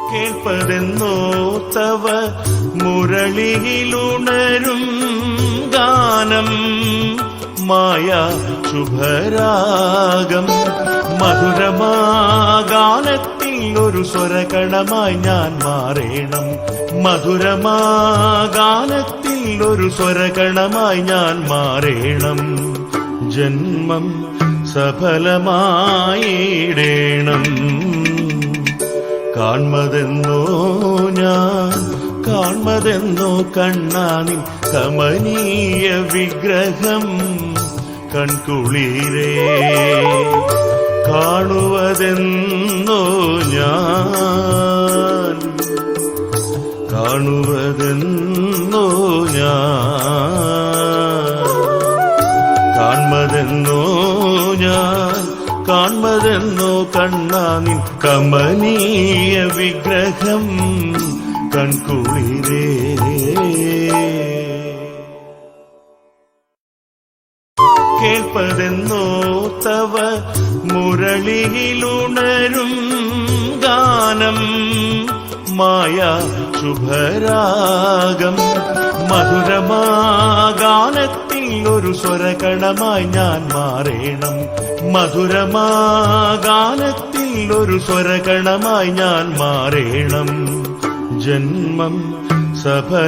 കേൾപ്പതെന്നോ തവ മുരളിയിലുണരും ഗാനം മായ ശുഭരാഗം മധുരമാഗാനത്തിൽ ഒരു സ്വരകണമായി ഞാൻ മാറേണം മധുരമാഗാനത്തിൽ ഒരു സ്വരകണമായി ഞാൻ മാറേണം ജന്മം സഫലമായിടേണം കാൺമതെന്നോ ഞാൻ കാൺമതെന്നോ കണ്ണാനിൻ കമനീയ വിഗ്രഹം കൺകുളിരേ കാണുവതെന്നോ ഞാൻ കാണുവതെന്നോ ഞാൻ കാൺമതെന്നോ ഞാൻ കാൺമതെന്നോ കണ്ണാനിൻ കമനീയ വിഗ്രഹം കൺകുളിരേ കേൾപ്പതെന്നോ തവ മുരളിയിലുണരും ഗാനം മായ ശുഭരാഗം മധുരമാഗാനത്തിൽ ഒരു സ്വരകണമായി ഞാൻ മാറേണം മധുരമാഗാനത്തിൽ ഒരു സ്വരകണമായി ഞാൻ മാറേണം ജന്മം സഫലമായിടേണം